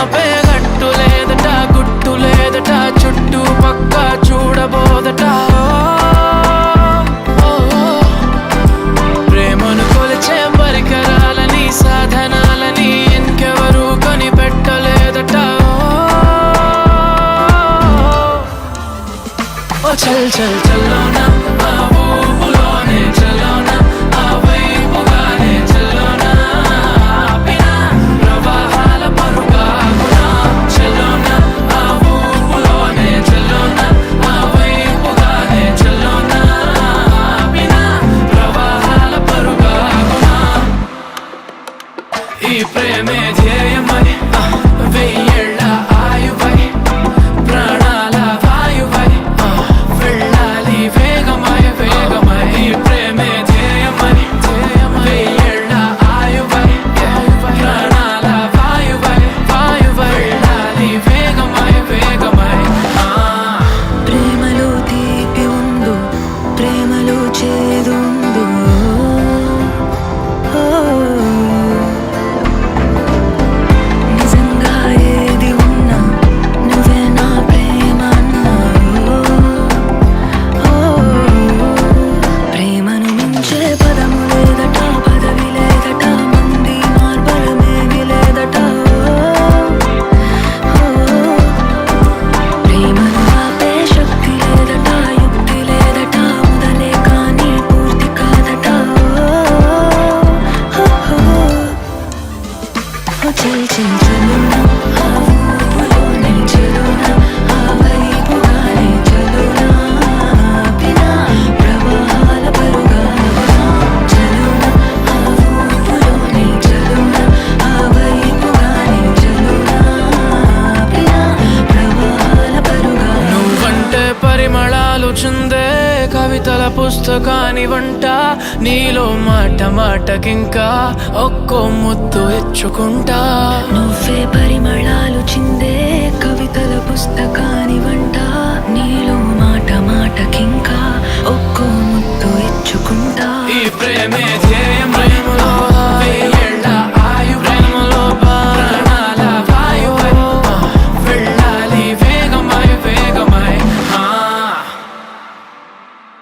ఆపే గట్టు లేదట, గుట్టు లేదట, చుట్టూ పక్క చూడబోదట. ప్రేమను కొలిచే పరికరాలని, సాధనాలని ఇంకెవరూ కనిపెట్టలేదట. ఓ చల్ చల్ చల్లోనా, ఆ ఊపులోనే చల్లోనా, ఆ వైపుగానే చల్లోనా, ఆపిన ప్రవాహాల పరుగాగునా. చల్లోనా, ఆ ఊపులోనే చల్లోనా, ఆ వైపుగానే చల్లోనా, ఆపిన ప్రవాహాల పరుగాగునా. ఈ ప్రేమే ధ్యేయమై, వెయ్యేళ్ళ ఆయువై, ప్రాణాల వాయువై, వెళ్ళాలి వేగమై వేగమై. ఈ ప్రేమే ధ్యేయమై, వెయ్యేళ్ళ ఆయువై, ప్రాణాల వాయువై వాయువై, వెళ్ళాలి వేగమై వేగమై. ప్రేమలో తీపి ఉందో, ప్రేమలో చేదు ఉందో. నిజంగా ఏది ఉన్నా నువ్వే నా ప్రేమ అన్నావు. ప్రేమను మించే పదము లేదట, పదవి లేదట, మంది మార్బలమేమి లేదట. ప్రేమను ఆపే శక్తి లేదట, యుక్తి లేదట, మొదలే కానీ పూర్తి కాదట. చల్ చల్ చల్లోనా, ఆ ఊపులోనే చల్లోనా, ఆ వైపుగానే చల్లోనా, ఆపిన ప్రవాహాల పరుగాగునా. చల్లోనా, ఆ ఊపులోనే చల్లోనా, ఆ వైపుగానే చల్లోనా, ఆపిన ప్రవాహాల పరుగాగునా. నువ్వంటే పరిమళాలు చుందే కవితల పుస్తకాని వంట. నీలో మాట మాటకింకా ఒక్కో ముద్దు ఇచ్చుకుంటా. నువ్వే పరిమళాలు చిందే కవితల పుస్తకాని